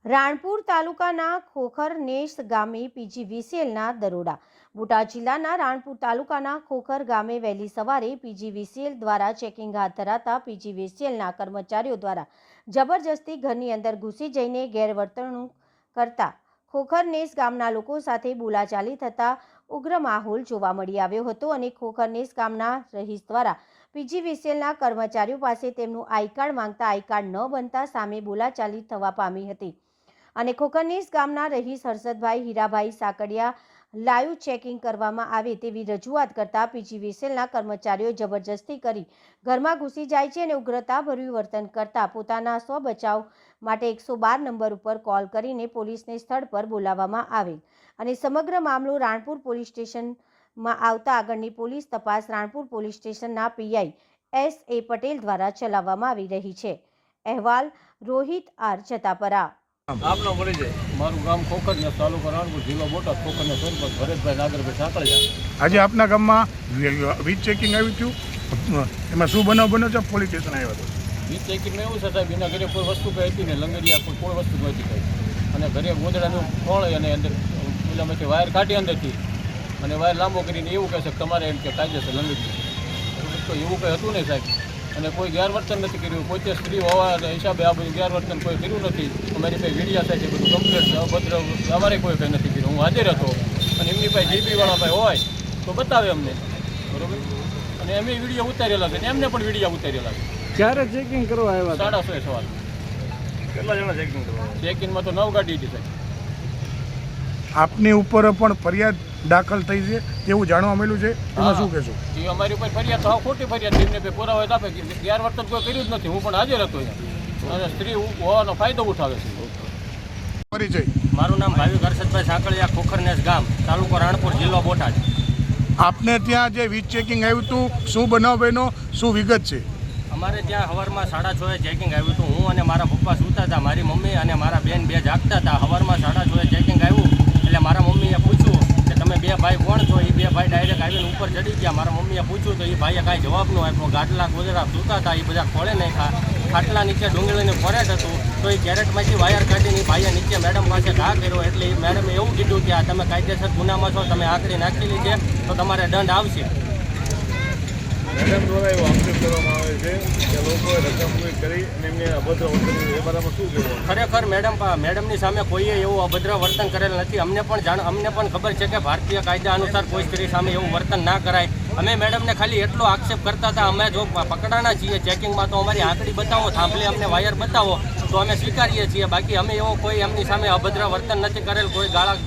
રાણપુર તાલુકાના ખોખરનેસ ગામે પીજીવીસીએલના દરોડા. બોટાદ જિલ્લાના રાણપુર તાલુકાના ખોખર ગામે વહેલી સવારે પીજીવીસીએલ દ્વારા ચેકિંગ હાથ ધરાતા પીજીવીસીએલના કર્મચારીઓ દ્વારા જબરજસ્તી ઘરની અંદર ઘૂસી જઈને ગેરવર્તણૂક કરતા ખોખરનેસ ગામના લોકો સાથે બોલાચાલી થતા ઉગ્ર માહોલ જોવા મળી આવ્યો હતો અને ખોખરનેસ ગામના રહીશ દ્વારા પીજીવીસીએલના કર્મચારીઓ પાસે તેમનું આઈ કાર્ડ માંગતા આઈ કાર્ડ ન બનતા સામે બોલાચાલી થવા પામી હતી અને ખોખરનેસ ગામના રહીશ હર્ષદભાઈ હીરાભાઈ સાકડિયા લાઈવ ચેકિંગ કરવામાં આવે તેવી રજૂઆત કરતા પીજીવીસીએલના કર્મચારીઓ જબરજસ્તી કરી ઘરમાં ઘૂસી જાય છે અને ઉગ્રતાભર્યું વર્તન કરતા પોતાના સ્વ બચાવ માટે 112 નંબર ઉપર કોલ કરીને પોલીસને સ્થળ પર બોલાવવામાં આવેલ અને સમગ્ર મામલો રાણપુર પોલીસ સ્ટેશનમાં આવતા આગળની પોલીસ તપાસ રાણપુર પોલીસ સ્ટેશનના પીઆઈ S.A. પટેલ દ્વારા ચલાવવામાં આવી રહી છે. અહેવાલ રોહિત આર જતાપરા. આપનો પરિચય? મારું ગામ ખોખરનેસ, તાલુકો રાણપુર, જિલ્લો બોટાદ. ખોખરનેસ સરપંચ ભરતભાઈ નાગરભાઈ સાંકળિયા. આજે આપના ગામમાં વીજ ચેકિંગ આવ્યું હતું, એમાં શું બનાવ બન્યો છે? પોલીસ સ્ટેશન આવ્યો હતો. વીજ ચેકિંગમાં એવું છે સાહેબ, એના ઘરે કોઈ વસ્તુ કંઈ હતી ને, લંગરિયા કોઈ વસ્તુ નહોતી કંઈ, અને ઘરે ગોદડાનું ખોળ અને અંદર પેલામાંથી વાયર કાઢી અંદરથી અને વાયર લાંબો કરીને એવું કહે છે કે તમારે એમ કે કાયદેસર લંગરી તો એવું કંઈ હતું નહીં સાહેબ. અને કોઈ ગેરવર્તન નથી કર્યું, પોતે સ્ત્રી હોવાના હિસાબે આ બધું ગેરવર્તન કોઈ કર્યું નથી. અમારી પાસે વિડીયા થાય છે, બધું કમ્પ્લેટ અભદ્ર અમારે કોઈ કંઈ નથી કર્યું. હું હાજર હતો અને એમની પાસે જીબીવાળા ભાઈ હોય તો બતાવે અમને, બરોબર. અને એમ વિડીયો ઉતારેલા છે ને એમને પણ વિડીયો ઉતારેલા છે. ક્યારે ચેકિંગ કરવા આવ્યા? 6:30 સવાલ. કેટલા જણા ચેકિંગ કરવા? ચેકિંગમાં તો 9 ગાડી હતી સાહેબ. આપની ઉપર પણ ફરિયાદ દાખલ થઈ છે તેવું જાણવા મળ્યું છે, એમાં શું કહેશો? એ અમારી ઉપર ફરિયાદ તો ખોટી ફરિયાદ એમને કંઈ પુરાવા આપે કે ગેરવર્તન કોઈ કર્યું જ નથી. હું પણ હાજર હતો અહીંયા અને સ્ત્રી હોવાનો ફાયદો ઉઠાવે છે. પરિચય? મારું નામ ભાવિક હર્ષદભાઈ સાંકળિયા, ખોખરનેસ ગામ, તાલુકો રાણપુર, જિલ્લો બોટાદ. આપને ત્યાં જે વીજ ચેકિંગ આવ્યું હતું, શું બનાવ બન્યો, શું વિગત છે? અમારે ત્યાં સવારમાં 6:30 ચેકિંગ આવ્યું હતું. હું અને મારા પપ્પા સૂતા હતા, મારી મમ્મી અને મારા બેન બે જાગતા હતા. સવારમાં 6:30 ચેકિંગ આવ્યું એટલે મારા મમ્મીએ પૂછ્યું કે તમે બે ભાઈ કોણ છો? એ બે ભાઈ ડાયરેક્ટ આવીને ઉપર ચડી ગયા. મારા મમ્મીએ પૂછ્યું તો એ ભાઈએ કાંઈ જવાબ ન આપ્યો. ગાટલા ગોદડા સૂતા હતા, એ બધા ખોળે નાખ્યા. ખાટલા નીચે ડુંગળીનું ફોરેટ હતું તો એ કેરેટમાંથી વાયર કાઢીને ભાઈએ નીચે મેડમ પાસે ઘા કર્યો. એટલે એ મેડમે એવું કીધું કે આ તમે કાયદેસર ગુનામાં છો, તમે આંકડી નાખેલી છે તો તમારે દંડ આવશે. મેડમ દ્વારા એવો આક્ષેપ કરવામાં આવે છે કે લોકોએ રકમ કરી અને એમને અભદ્ર વર્તન કર્યું, એ બારામાં શું કહેવું? ખરેખર મેડમની સામે કોઈએ એવું અભદ્ર વર્તન કરેલ નથી. અમને પણ ખબર છે કે ભારતીય કાયદા અનુસાર કોઈ સ્ત્રી સામે એવું વર્તન ના કરાય. અમે મેડમને ખાલી એટલો આક્ષેપ કરતા હતા, અમે જો પકડાના છીએ ચેકિંગમાં તો અમારી આંકડી બતાવો, થાંભલે અમને વાયર બતાવો તો અમે સ્વીકારીએ છીએ. બાકી અમે એવો કોઈ એમની સામે અભદ્ર વર્તન નથી કરેલ, કોઈ ગાળ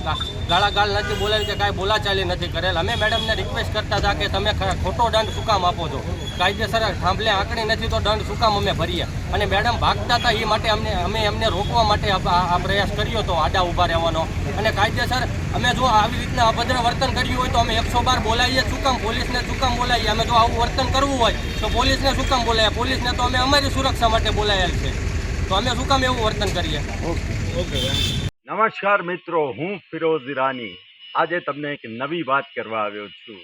નથી બોલેલ કે કાંઈ બોલાચાલી નથી કરેલ. અમે મેડમને રિક્વેસ્ટ કરતા હતા કે તમે ખોટો દંડ શું કામ આપો છો? કાયદેસર થાંભલે આંકડી નથી તો દંડ શું કામ અમે ભરીએ? અને મેડમ ભાગતા હતા એ માટે અમે એમને રોકવા માટે આ પ્રયાસ કર્યો હતો, આડા ઊભા રહેવાનો. અને કાયદેસર અમે જો આવી રીતના અભદ્ર વર્તન કર્યું હોય તો અમે 112 બોલાવીએ. શું કામ પોલીસને શું કામ બોલાવીએ? અમે જો આવું વર્તન કરવું હોય તો પોલીસને શું કામ બોલાવીએ? પોલીસને તો અમે અમારી સુરક્ષા માટે બોલાયેલ છે, તો અમે શું કામ એવું વર્તન કરીએ? ઓકે. નમસ્કાર મિત્રો, હું ફિરોઝ ઈરાની આજે તમને એક નવી વાત કરવા આવ્યો છું.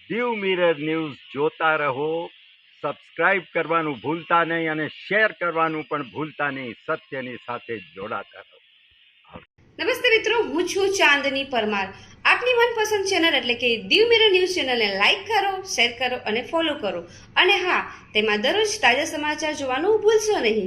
દીવ મિરર ન્યૂઝ જોતા રહો, સબસ્ક્રાઇબ કરવાનું ભૂલતા નહીં અને શેર કરવાનું પણ ભૂલતા નહીં. સત્યની સાથે જોડાતા રહો. નમસ્તે મિત્રો, હું છું ચાંદની પરમાર. આપની મનપસંદ ચેનલ એટલે કે દીવ મિરર ન્યૂઝ ચેનલને લાઈક કરો, શેર કરો અને ફોલો કરો. અને હા, તેમાં દરરોજ તાજા સમાચાર જોવાનું ભૂલશો નહીં.